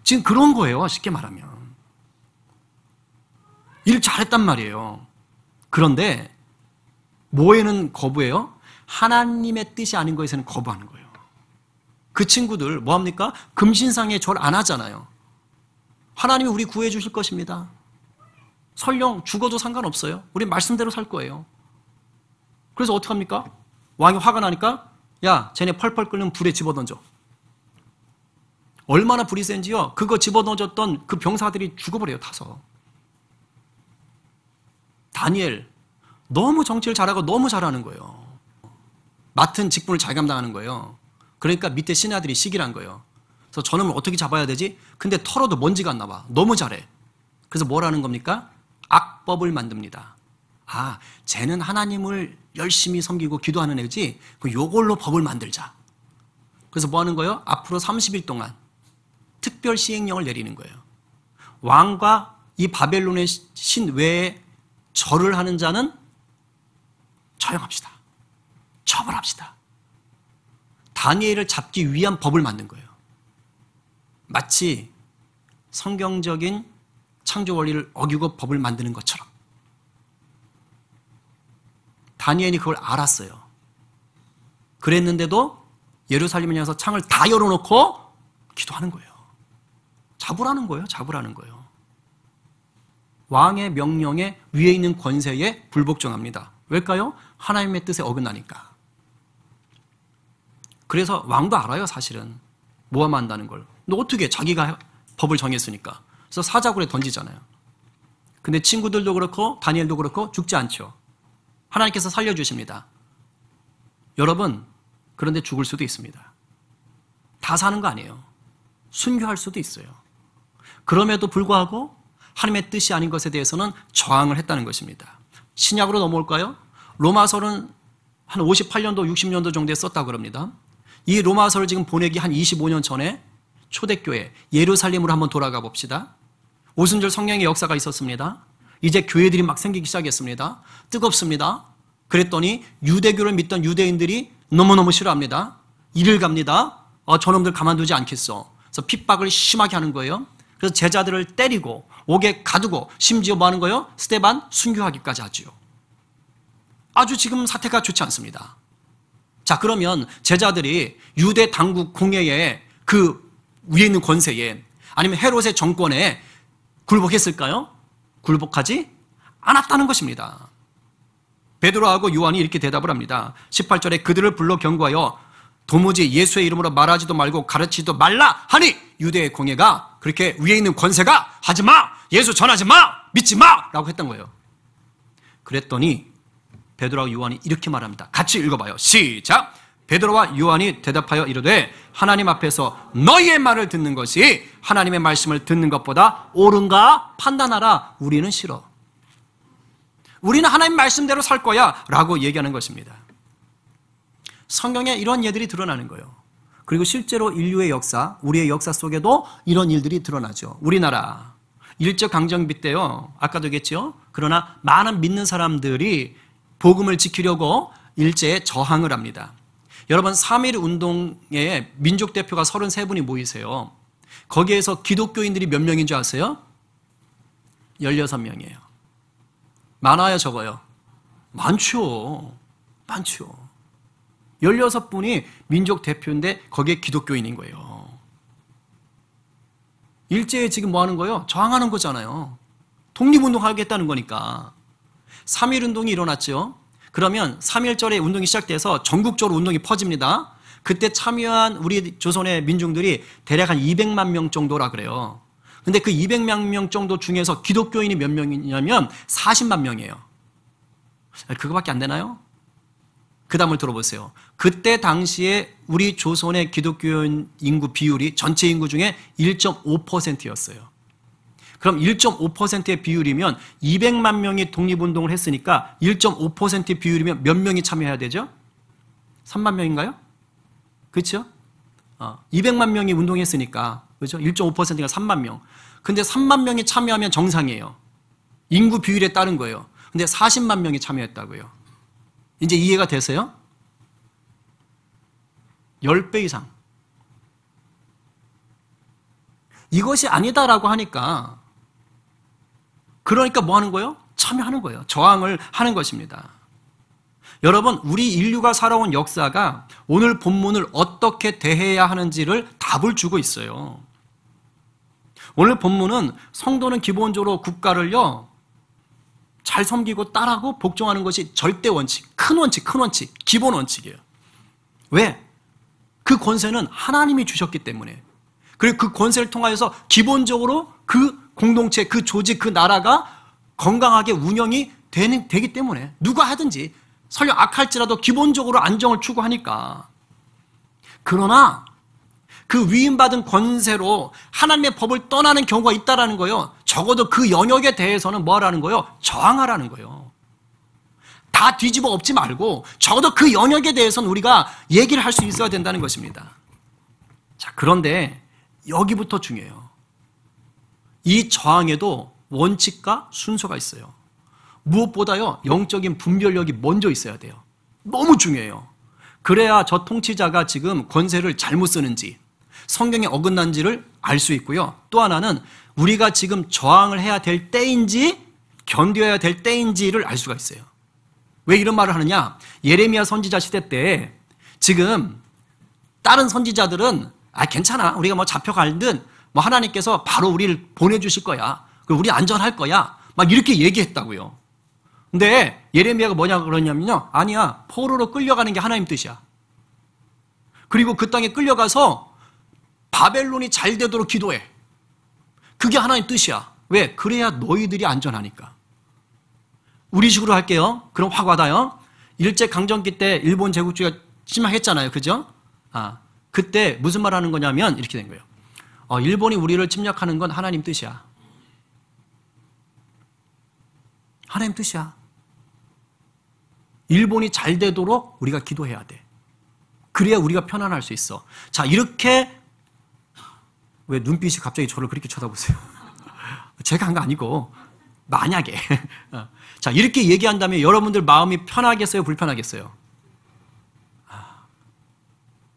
지금 그런 거예요. 쉽게 말하면. 일 잘했단 말이에요. 그런데 뭐에는 거부해요? 하나님의 뜻이 아닌 것에는 거부하는 거예요. 그 친구들 뭐합니까? 금신상에 절 안 하잖아요. 하나님이 우리 구해 주실 것입니다. 설령 죽어도 상관없어요. 우리 말씀대로 살 거예요. 그래서 어떡합니까? 왕이 화가 나니까 야, 쟤네 펄펄 끓는 불에 집어던져. 얼마나 불이 센지요. 그거 집어던졌던 그 병사들이 죽어버려요. 타서. 다니엘 너무 정치를 잘하고 너무 잘하는 거예요. 맡은 직분을 잘 감당하는 거예요. 그러니까 밑에 신하들이 시기를 한 거예요. 그래서 저놈을 어떻게 잡아야 되지? 근데 털어도 먼지가 안 나와. 너무 잘해. 그래서 뭐라는 겁니까? 악법을 만듭니다. 아, 쟤는 하나님을 열심히 섬기고 기도하는 애지 요걸로 법을 만들자. 그래서 뭐 하는 거예요? 앞으로 30일 동안 특별 시행령을 내리는 거예요. 왕과 이 바벨론의 신 외에 절을 하는 자는 처형합시다. 처벌합시다. 다니엘을 잡기 위한 법을 만든 거예요. 마치 성경적인 창조 원리를 어기고 법을 만드는 것처럼. 다니엘이 그걸 알았어요. 그랬는데도 예루살렘에 가서 창을 다 열어놓고 기도하는 거예요. 잡으라는 거예요. 잡으라는 거예요. 왕의 명령에 위에 있는 권세에 불복종합니다. 왜일까요? 하나님의 뜻에 어긋나니까. 그래서 왕도 알아요, 사실은. 모함한다는 걸. 근데 어떻게 자기가 법을 정했으니까. 그래서 사자굴에 던지잖아요. 근데 친구들도 그렇고 다니엘도 그렇고 죽지 않죠. 하나님께서 살려주십니다. 여러분, 그런데 죽을 수도 있습니다. 다 사는 거 아니에요. 순교할 수도 있어요. 그럼에도 불구하고 하나님의 뜻이 아닌 것에 대해서는 저항을 했다는 것입니다. 신약으로 넘어올까요? 로마서는 한 58년도, 60년도 정도에 썼다고 그럽니다. 이 로마서를 지금 보내기 한 25년 전에 초대교회 예루살렘으로 한번 돌아가 봅시다. 오순절 성령의 역사가 있었습니다. 이제 교회들이 막 생기기 시작했습니다. 뜨겁습니다. 그랬더니 유대교를 믿던 유대인들이 너무너무 싫어합니다. 이를 갑니다. 저놈들 가만두지 않겠어. 그래서 핍박을 심하게 하는 거예요. 그래서 제자들을 때리고 옥에 가두고 심지어 뭐 하는 거예요? 스데반 순교하기까지 하지요. 아주 지금 사태가 좋지 않습니다. 자, 그러면 제자들이 유대 당국 공회에 그 위에 있는 권세에 아니면 헤롯의 정권에 굴복했을까요? 굴복하지 않았다는 것입니다. 베드로하고 요한이 이렇게 대답을 합니다. 18절에 그들을 불러 경고하여 도무지 예수의 이름으로 말하지도 말고 가르치지도 말라 하니 유대의 공회가 그렇게 위에 있는 권세가 하지 마! 예수 전하지 마! 믿지 마! 라고 했던 거예요. 그랬더니 베드로와 요한이 이렇게 말합니다. 같이 읽어봐요. 시작! 베드로와 요한이 대답하여 이르되 하나님 앞에서 너희의 말을 듣는 것이 하나님의 말씀을 듣는 것보다 옳은가 판단하라. 우리는 싫어. 우리는 하나님 말씀대로 살 거야 라고 얘기하는 것입니다. 성경에 이런 예들이 드러나는 거예요. 그리고 실제로 인류의 역사, 우리의 역사 속에도 이런 일들이 드러나죠. 우리나라 일제강점기 때요. 아까도 얘기했죠. 그러나 많은 믿는 사람들이 복음을 지키려고 일제에 저항을 합니다. 여러분 3.1 운동에 민족 대표가 33분이 모이세요. 거기에서 기독교인들이 몇 명인 줄 아세요? 16명이에요. 많아요, 적어요? 많죠. 많죠. 16분이 민족 대표인데 거기에 기독교인인 거예요. 일제에 지금 뭐 하는 거예요? 저항하는 거잖아요. 독립운동하겠다는 거니까. 3.1 운동이 일어났죠. 그러면 3.1절에 운동이 시작돼서 전국적으로 운동이 퍼집니다. 그때 참여한 우리 조선의 민중들이 대략 한 200만 명 정도라 그래요. 근데 그 200만 명 정도 중에서 기독교인이 몇 명이냐면 40만 명이에요. 그거밖에 안 되나요? 그 다음을 들어보세요. 그때 당시에 우리 조선의 기독교인 인구 비율이 전체 인구 중에 1.5%였어요. 그럼 1.5%의 비율이면 200만 명이 독립운동을 했으니까 1.5%의 비율이면 몇 명이 참여해야 되죠? 3만 명인가요? 그렇죠? 200만 명이 운동했으니까 그렇죠? 1.5%가 3만 명. 근데 3만 명이 참여하면 정상이에요. 인구 비율에 따른 거예요. 근데 40만 명이 참여했다고요. 이제 이해가 되세요? 10배 이상. 이것이 아니다라고 하니까, 그러니까 뭐 하는 거예요? 참여하는 거예요. 저항을 하는 것입니다. 여러분, 우리 인류가 살아온 역사가 오늘 본문을 어떻게 대해야 하는지를 답을 주고 있어요. 오늘 본문은 성도는 기본적으로 국가를요, 잘 섬기고 따르고 복종하는 것이 절대 원칙, 큰 원칙, 기본 원칙이에요. 왜? 그 권세는 하나님이 주셨기 때문에. 그리고 그 권세를 통하여서 기본적으로 그 공동체, 그 조직, 그 나라가 건강하게 운영이 되기 때문에 누가 하든지 설령 악할지라도 기본적으로 안정을 추구하니까. 그러나 그 위임받은 권세로 하나님의 법을 떠나는 경우가 있다라는 거예요. 적어도 그 영역에 대해서는 뭐 하라는 거예요? 저항하라는 거예요. 다 뒤집어 엎지 말고 적어도 그 영역에 대해서는 우리가 얘기를 할 수 있어야 된다는 것입니다. 자, 그런데 여기부터 중요해요. 이 저항에도 원칙과 순서가 있어요. 무엇보다요, 영적인 분별력이 먼저 있어야 돼요. 너무 중요해요. 그래야 저 통치자가 지금 권세를 잘못 쓰는지, 성경에 어긋난지를 알 수 있고요. 또 하나는 우리가 지금 저항을 해야 될 때인지 견뎌야 될 때인지를 알 수가 있어요. 왜 이런 말을 하느냐? 예레미야 선지자 시대 때 지금 다른 선지자들은 괜찮아, 우리가 뭐 잡혀갈든 뭐 하나님께서 바로 우리를 보내주실 거야, 우리 안전할 거야, 막 이렇게 얘기했다고요. 근데 예레미야가 뭐냐고 그러냐면요, 아니야, 포로로 끌려가는 게 하나님 뜻이야. 그리고 그 땅에 끌려가서 바벨론이 잘 되도록 기도해. 그게 하나님 뜻이야. 왜? 그래야 너희들이 안전하니까. 우리식으로 할게요. 그럼 확 와닿아요. 일제강점기 때 일본 제국주의가 심하겠잖아요. 그죠? 그때 무슨 말 하는 거냐면 이렇게 된 거예요. 일본이 우리를 침략하는 건 하나님 뜻이야. 하나님 뜻이야. 일본이 잘 되도록 우리가 기도해야 돼. 그래야 우리가 편안할 수 있어. 자, 이렇게, 왜 눈빛이 갑자기 저를 그렇게 쳐다보세요? 제가 한 거 아니고, 만약에. 자, 이렇게 얘기한다면 여러분들 마음이 편하겠어요? 불편하겠어요?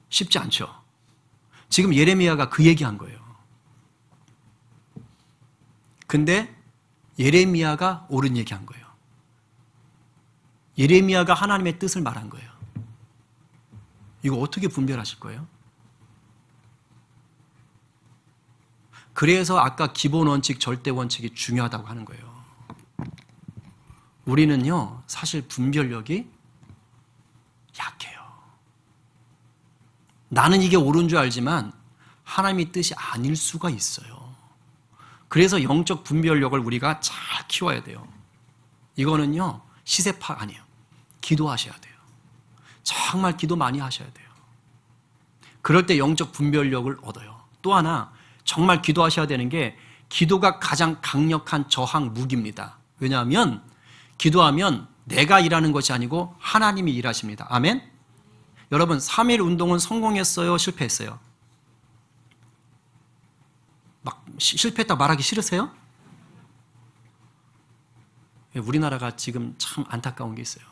쉽지 않죠. 지금 예레미야가 그 얘기한 거예요. 근데 예레미야가 옳은 얘기한 거예요. 예레미야가 하나님의 뜻을 말한 거예요. 이거 어떻게 분별하실 거예요? 그래서 아까 기본 원칙, 절대 원칙이 중요하다고 하는 거예요. 우리는요, 사실 분별력이 약해요. 나는 이게 옳은 줄 알지만 하나님의 뜻이 아닐 수가 있어요. 그래서 영적 분별력을 우리가 잘 키워야 돼요. 이거는요, 시세 파악 아니에요. 기도하셔야 돼요. 정말 기도 많이 하셔야 돼요. 그럴 때 영적 분별력을 얻어요. 또 하나, 정말 기도하셔야 되는 게, 기도가 가장 강력한 저항 무기입니다. 왜냐하면 기도하면 내가 일하는 것이 아니고 하나님이 일하십니다. 아멘? 여러분, 3.1 운동은 성공했어요? 실패했어요? 막 실패했다고 말하기 싫으세요? 우리나라가 지금 참 안타까운 게 있어요.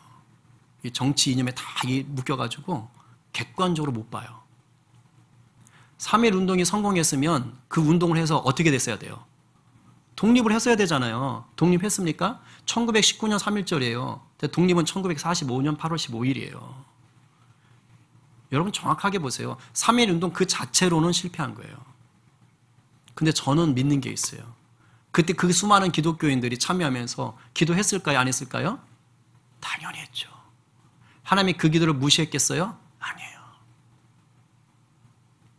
이 정치 이념에 다 묶여가지고 객관적으로 못 봐요. 3.1 운동이 성공했으면 그 운동을 해서 어떻게 됐어야 돼요? 독립을 했어야 되잖아요. 독립했습니까? 1919년 3.1절이에요. 독립은 1945년 8월 15일이에요. 여러분 정확하게 보세요. 3.1 운동 그 자체로는 실패한 거예요. 근데 저는 믿는 게 있어요. 그때 그 수많은 기독교인들이 참여하면서 기도했을까요? 안 했을까요? 당연히 했죠. 하나님이 그 기도를 무시했겠어요? 아니에요.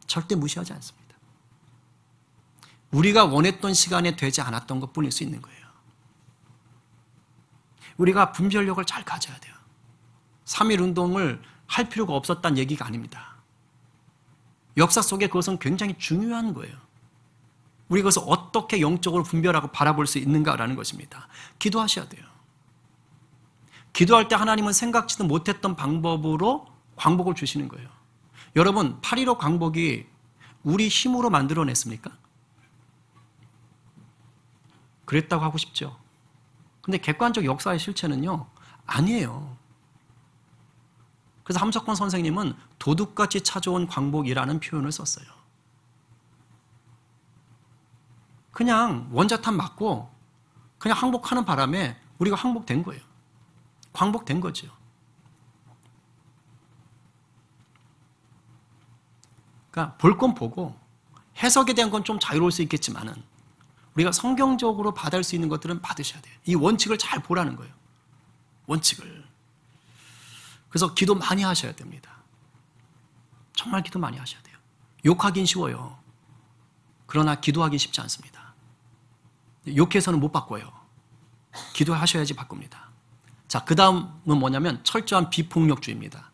절대 무시하지 않습니다. 우리가 원했던 시간에 되지 않았던 것뿐일 수 있는 거예요. 우리가 분별력을 잘 가져야 돼요. 3.1 운동을 할 필요가 없었다는 얘기가 아닙니다. 역사 속에 그것은 굉장히 중요한 거예요. 우리가 그것을 어떻게 영적으로 분별하고 바라볼 수 있는가라는 것입니다. 기도하셔야 돼요. 기도할 때 하나님은 생각지도 못했던 방법으로 광복을 주시는 거예요. 여러분, 8.15 광복이 우리 힘으로 만들어냈습니까? 그랬다고 하고 싶죠. 근데 객관적 역사의 실체는요, 아니에요. 그래서 함석권 선생님은 도둑같이 찾아온 광복이라는 표현을 썼어요. 그냥 원자탄 맞고 그냥 항복하는 바람에 우리가 항복된 거예요. 광복된 거죠. 그러니까 볼 건 보고 해석에 대한 건 좀 자유로울 수 있겠지만은 우리가 성경적으로 받을 수 있는 것들은 받으셔야 돼요. 이 원칙을 잘 보라는 거예요. 원칙을. 그래서 기도 많이 하셔야 됩니다. 정말 기도 많이 하셔야 돼요. 욕하긴 쉬워요. 그러나 기도하긴 쉽지 않습니다. 욕해서는 못 바꿔요. 기도하셔야지 바꿉니다. 자, 그 다음은 뭐냐면 철저한 비폭력주의입니다.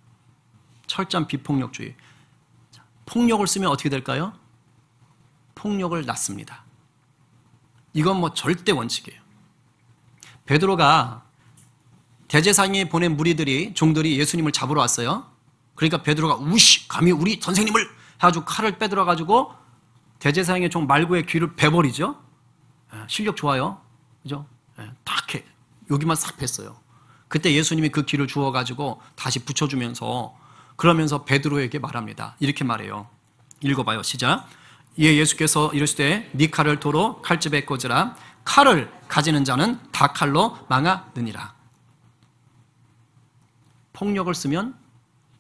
철저한 비폭력주의. 자, 폭력을 쓰면 어떻게 될까요? 폭력을 낳습니다. 이건 뭐 절대 원칙이에요. 베드로가 대제사장이 보낸 무리들이 종들이 예수님을 잡으러 왔어요. 그러니까 베드로가 우씨 감히 우리 선생님을 해가지고 칼을 빼들어 가지고 대제사장의 종 말고의 귀를 베버리죠. 실력 좋아요, 그죠? 딱 해. 여기만 싹 뺐어요. 그때 예수님이 그 귀를 주워 가지고 다시 붙여주면서 그러면서 베드로에게 말합니다. 이렇게 말해요. 읽어봐요. 시작. 이에 예수께서 이르시되 네 칼을 도로 칼집에 꽂으라. 칼을 가지는 자는 다 칼로 망하느니라. 폭력을 쓰면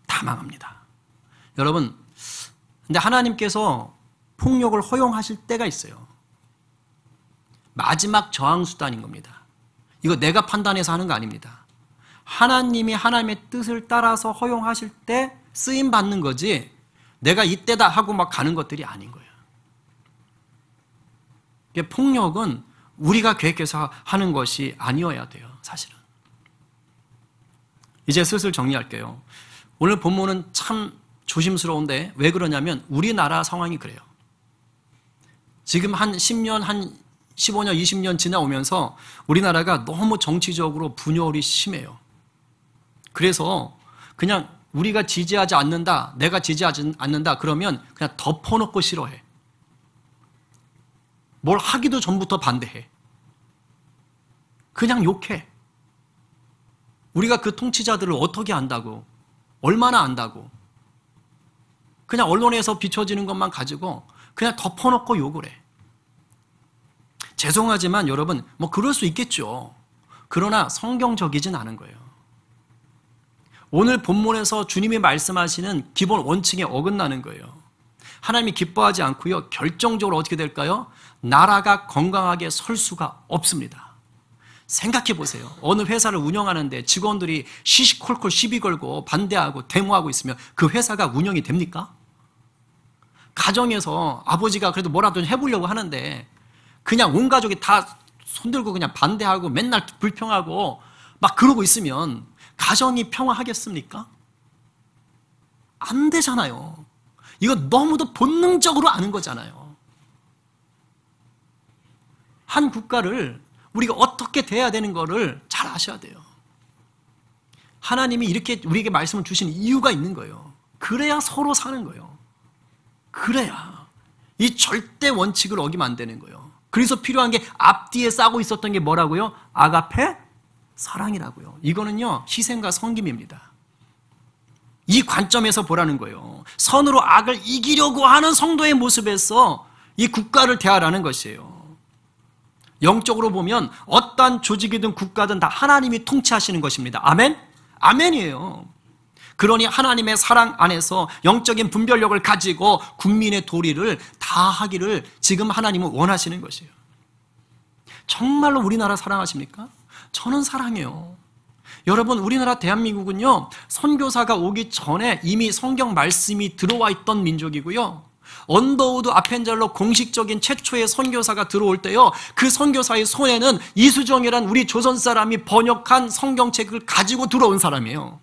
다 망합니다. 여러분, 근데 하나님께서 폭력을 허용하실 때가 있어요. 마지막 저항수단인 겁니다. 이거 내가 판단해서 하는 거 아닙니다. 하나님이 하나님의 뜻을 따라서 허용하실 때 쓰임 받는 거지 내가 이때다 하고 막 가는 것들이 아닌 거예요. 폭력은 우리가 계획해서 하는 것이 아니어야 돼요. 사실은. 이제 슬슬 정리할게요. 오늘 본문은 참 조심스러운데 왜 그러냐면 우리나라 상황이 그래요. 지금 한 10년, 한 15년, 20년 지나오면서 우리나라가 너무 정치적으로 분열이 심해요. 그래서 그냥 우리가 지지하지 않는다, 내가 지지하지 않는다 그러면 그냥 덮어놓고 싫어해. 뭘 하기도 전부터 반대해. 그냥 욕해. 우리가 그 통치자들을 어떻게 안다고, 얼마나 안다고. 그냥 언론에서 비춰지는 것만 가지고 그냥 덮어놓고 욕을 해. 죄송하지만 여러분, 뭐 그럴 수 있겠죠. 그러나 성경적이진 않은 거예요. 오늘 본문에서 주님이 말씀하시는 기본 원칙에 어긋나는 거예요. 하나님이 기뻐하지 않고요. 결정적으로 어떻게 될까요? 나라가 건강하게 설 수가 없습니다. 생각해 보세요. 어느 회사를 운영하는데 직원들이 시시콜콜 시비 걸고 반대하고 데모하고 있으면 그 회사가 운영이 됩니까? 가정에서 아버지가 그래도 뭐라도 해보려고 하는데 그냥 온 가족이 다 손들고 그냥 반대하고 맨날 불평하고 막 그러고 있으면 가정이 평화하겠습니까? 안 되잖아요. 이거 너무도 본능적으로 아는 거잖아요. 한 국가를 우리가 어떻게 돼야 되는 거를 잘 아셔야 돼요. 하나님이 이렇게 우리에게 말씀을 주신 이유가 있는 거예요. 그래야 서로 사는 거예요. 그래야. 이 절대 원칙을 어기면 안 되는 거예요. 그래서 필요한 게 앞뒤에 싸고 있었던 게 뭐라고요? 아가페? 사랑이라고요. 이거는요, 희생과 섬김입니다. 이 관점에서 보라는 거예요. 선으로 악을 이기려고 하는 성도의 모습에서 이 국가를 대하라는 것이에요. 영적으로 보면 어떠한 조직이든 국가든 다 하나님이 통치하시는 것입니다. 아멘? 아멘이에요. 그러니 하나님의 사랑 안에서 영적인 분별력을 가지고 국민의 도리를 다 하기를 지금 하나님은 원하시는 것이에요. 정말로 우리나라 사랑하십니까? 저는 사랑해요. 여러분, 우리나라 대한민국은요, 선교사가 오기 전에 이미 성경 말씀이 들어와 있던 민족이고요. 언더우드 아펜젤러 공식적인 최초의 선교사가 들어올 때요, 그 선교사의 손에는 이수정이란 우리 조선 사람이 번역한 성경책을 가지고 들어온 사람이에요.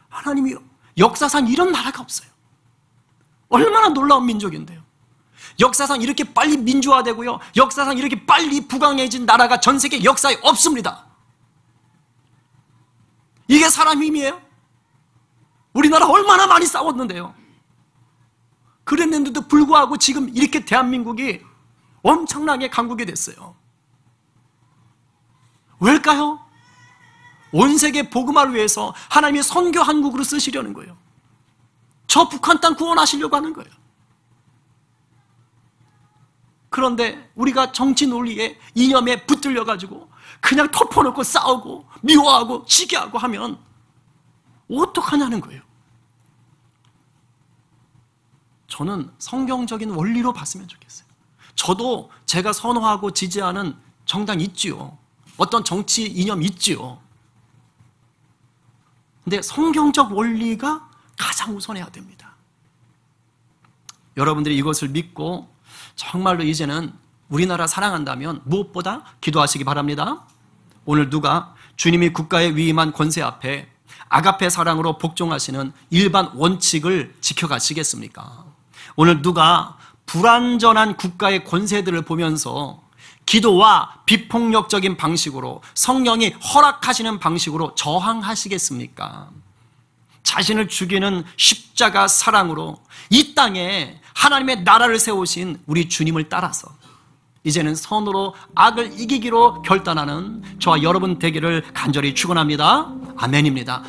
하나님이 역사상 이런 나라가 없어요. 얼마나 놀라운 민족인데요. 역사상 이렇게 빨리 민주화되고요, 역사상 이렇게 빨리 부강해진 나라가 전 세계 역사에 없습니다. 이게 사람 힘이에요? 우리나라 얼마나 많이 싸웠는데요. 그랬는데도 불구하고 지금 이렇게 대한민국이 엄청나게 강국이 됐어요. 왜일까요? 온 세계 복음화를 위해서 하나님이 선교 한국으로 쓰시려는 거예요. 저 북한 땅 구원하시려고 하는 거예요. 그런데 우리가 정치 논리에 이념에 붙들려가지고 그냥 덮어놓고 싸우고 미워하고 시기하고 하면 어떡하냐는 거예요. 저는 성경적인 원리로 봤으면 좋겠어요. 저도 제가 선호하고 지지하는 정당 있지요. 어떤 정치 이념 있지요. 근데 성경적 원리가 가장 우선해야 됩니다. 여러분들이 이것을 믿고 정말로 이제는 우리나라 사랑한다면 무엇보다 기도하시기 바랍니다. 오늘 누가 주님이 국가에 위임한 권세 앞에 아가페 사랑으로 복종하시는 일반 원칙을 지켜가시겠습니까? 오늘 누가 불완전한 국가의 권세들을 보면서 기도와 비폭력적인 방식으로 성령이 허락하시는 방식으로 저항하시겠습니까? 자신을 죽이는 십자가 사랑으로 이 땅에 하나님의 나라를 세우신 우리 주님을 따라서 이제는 선으로 악을 이기기로 결단하는 저와 여러분 되기를 간절히 축원합니다. 아멘입니다.